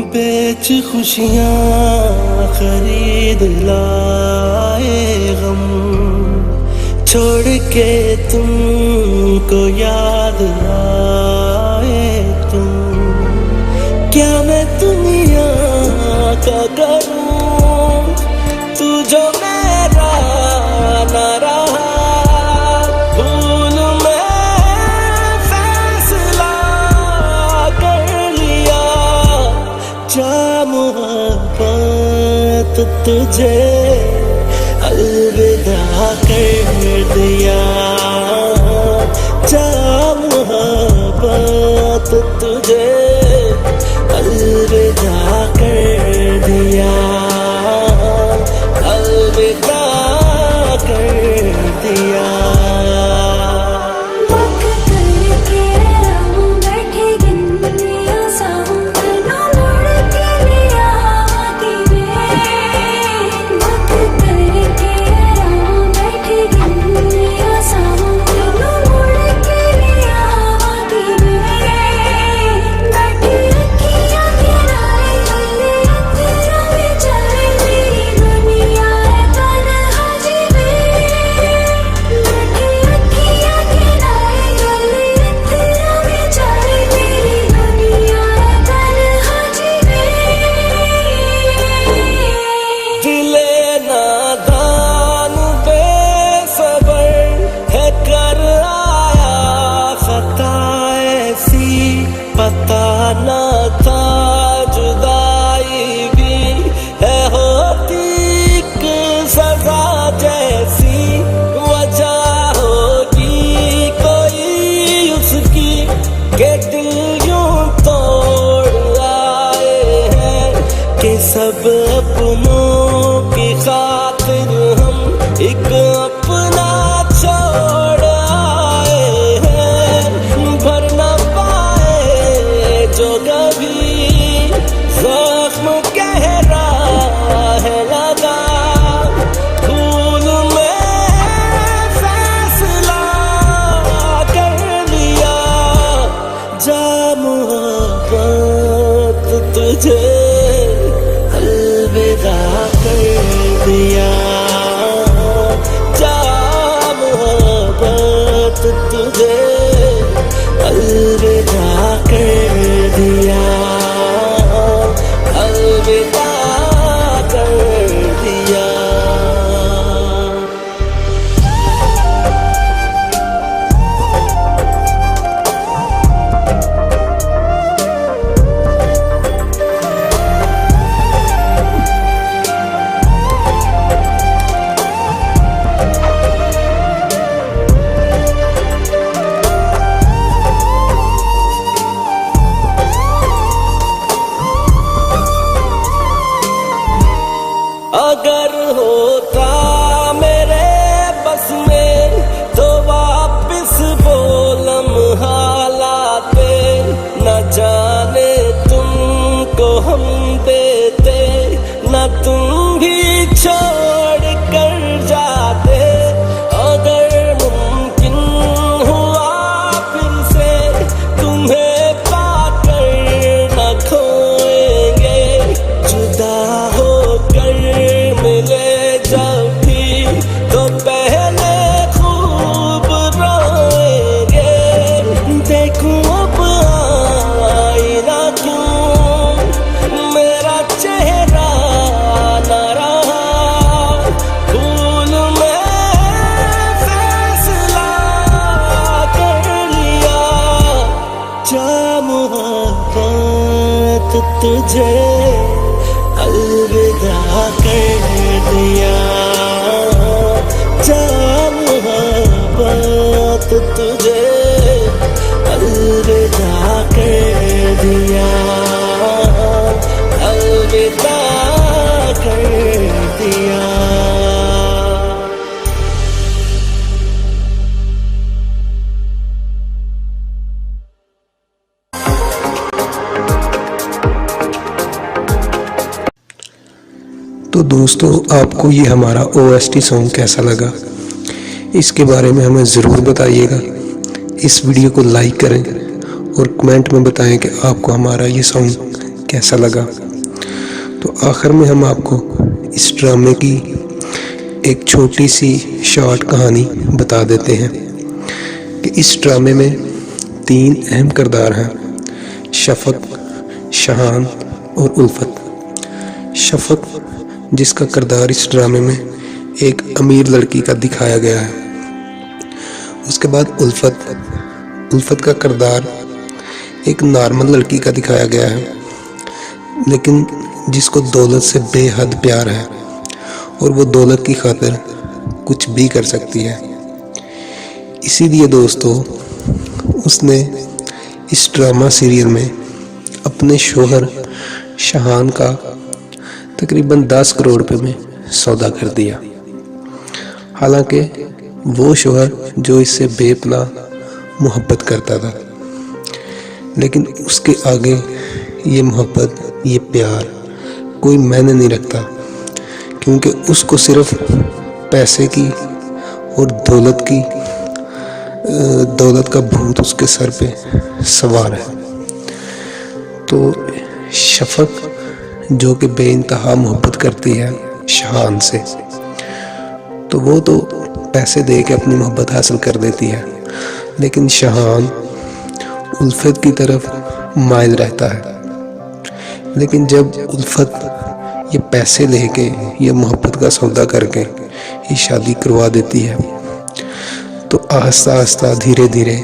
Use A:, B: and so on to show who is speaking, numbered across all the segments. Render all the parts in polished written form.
A: बेच खुशियाँ खरीद लाए गम, छोड़ के तुमको याद आए तुम। क्या मैं दुनिया का करूं, तू जो मेरा न रहा, भूल मैं फैसला कर लिया। जा मोहब्बत तुझे अलविदा कर दिया, जा मोहब्बत तुझे अलविदा कर दिया, अलविदा कर दिया। पता न था जुदाई भी है होती एक सजा जैसी, वजह होगी कोई उसकी के दिल यूं तोड़ आए हैं कि सब अपनों की खातिर हम एक अपना छोड़ आए हैं। भर न जो कभी जख्म गहरा है लगा, भूल में फैसला कर लिया। जा मोहब्बत तुझे अलविदा कर दिया, जा मोहब्बत तुझे अलविदा कर दिया, अलविदा कर दिया। अगर होता मेरे बस में तो वापिस वो लम्हा लाते, न जाने तुमको हम देते, न तुम भी छोड़ कर जाते। अगर मुमकिन हुआ फिर से तुम्हें पाकर न खोएंगे, जुदा होकर मिले जब भी तो पहले खूब रोएंगे। देखूं अब आईना क्यों मेरा चेहरा न रहा, भूल में फैसला कर लिया। जा मोहब्बत तुझे अलविदा कर दिया, जा मोहब्बत तुझे अलविदा कर दिया, अलविदा कर दिया।
B: तो दोस्तों, आपको ये हमारा OST सॉन्ग कैसा लगा, इसके बारे में हमें ज़रूर बताइएगा। इस वीडियो को लाइक करें और कमेंट में बताएं कि आपको हमारा ये सॉन्ग कैसा लगा। तो आखिर में हम आपको इस ड्रामे की एक छोटी सी शॉर्ट कहानी बता देते हैं कि इस ड्रामे में 3 अहम किरदार हैं, शफ़क़, शहान और उल्फत। शफ़क़ जिसका किरदार इस ड्रामे में एक अमीर लड़की का दिखाया गया है। उसके बाद उल्फत का किरदार एक नॉर्मल लड़की का दिखाया गया है, लेकिन जिसको दौलत से बेहद प्यार है और वो दौलत की खातिर कुछ भी कर सकती है। इसीलिए दोस्तों उसने इस ड्रामा सीरियल में अपने शोहर शहान का तकरीबन 10 करोड़ रुपए में सौदा कर दिया। हालांकि वो शोहर जो इससे बेपनाह मोहब्बत करता था, लेकिन उसके आगे ये मोहब्बत, ये प्यार कोई मायने नहीं रखता, क्योंकि उसको सिर्फ पैसे की और दौलत का भूत उसके सर पे सवार है। तो शफ़क़ जो कि बेइंतहा मोहब्बत करती है शहान से, तो वो तो पैसे दे के अपनी मोहब्बत हासिल कर देती है, लेकिन शहान उल्फत की तरफ माइल रहता है। लेकिन जब उल्फत ये पैसे लेके, ये मोहब्बत का सौदा करके ये शादी करवा देती है, तो आहिस्ता आहिस्ता धीरे धीरे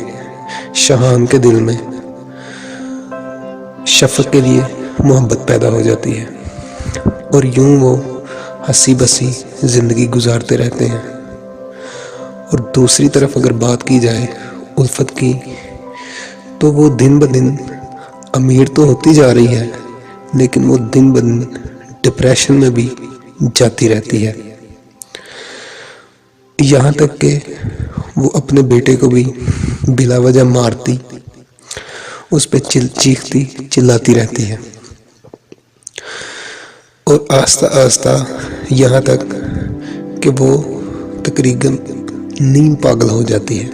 B: शहान के दिल में शफ़क़ के लिए मोहब्बत पैदा हो जाती है और यूं वो हंसी बसी ज़िंदगी गुजारते रहते हैं। और दूसरी तरफ अगर बात की जाए उल्फत की, तो वो दिन ब दिन अमीर तो होती जा रही है, लेकिन वो दिन ब दिन डिप्रेशन में भी जाती रहती है। यहाँ तक कि वो अपने बेटे को भी बिला वजह मारती, उस पर चीखती चिल्लाती रहती है। और आस्ता आस्ता यहाँ तक कि वो तकरीबन नीम पागल हो जाती है।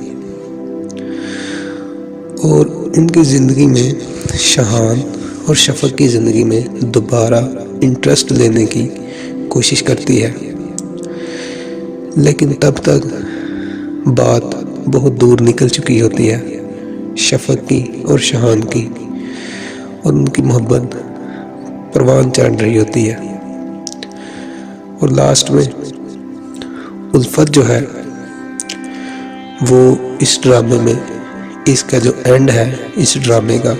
B: और इनकी ज़िंदगी में शहान और शफ़क़ की ज़िंदगी में दोबारा इंटरेस्ट लेने की कोशिश करती है, लेकिन तब तक बात बहुत दूर निकल चुकी होती है शफ़क़ की और शहान की, और उनकी मोहब्बत परवान चढ़ रही होती है। और लास्ट में उल्फत जो है वो इस ड्रामे में, इसका जो एंड है इस ड्रामे का,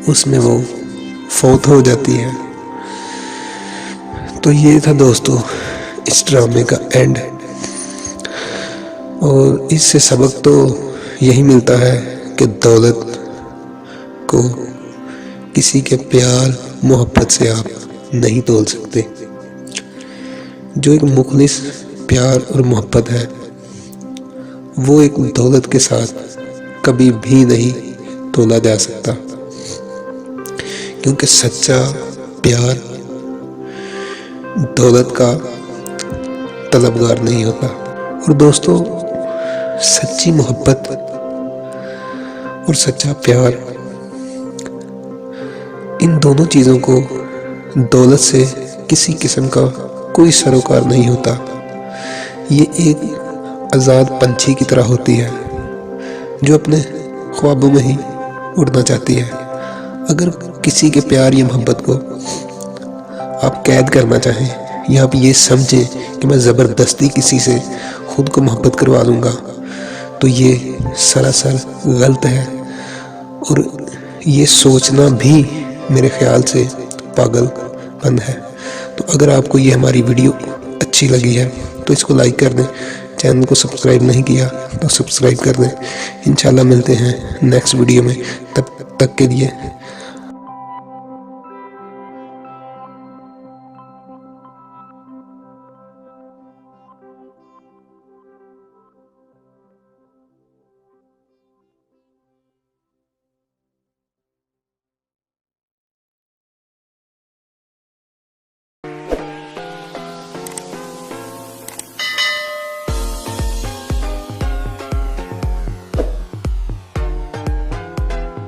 B: उसमें वो फौत हो जाती है। तो ये था दोस्तों इस ड्रामे का एंड। और इससे सबक तो यही मिलता है कि दौलत को किसी के प्यार मोहब्बत से आप नहीं तोल सकते। जो एक मुखलिस प्यार और मोहब्बत है, वो एक दौलत के साथ कभी भी नहीं तोला जा सकता, क्योंकि सच्चा प्यार दौलत का तलबगार नहीं होता। और दोस्तों सच्ची मोहब्बत और सच्चा प्यार, इन दोनों चीज़ों को दौलत से किसी किस्म का कोई सरोकार नहीं होता। ये एक आज़ाद पंछी की तरह होती है जो अपने ख्वाबों में ही उड़ना चाहती है। अगर किसी के प्यार या मोहब्बत को आप कैद करना चाहें या आप ये समझें कि मैं ज़बरदस्ती किसी से ख़ुद को मोहब्बत करवा लूँगा, तो ये सरासर गलत है। और ये सोचना भी मेरे ख्याल से पागलपन है। तो अगर आपको ये हमारी वीडियो अच्छी लगी है तो इसको लाइक कर दें, चैनल को सब्सक्राइब नहीं किया तो सब्सक्राइब कर दें। इंशाल्लाह मिलते हैं नेक्स्ट वीडियो में, तब तक के लिए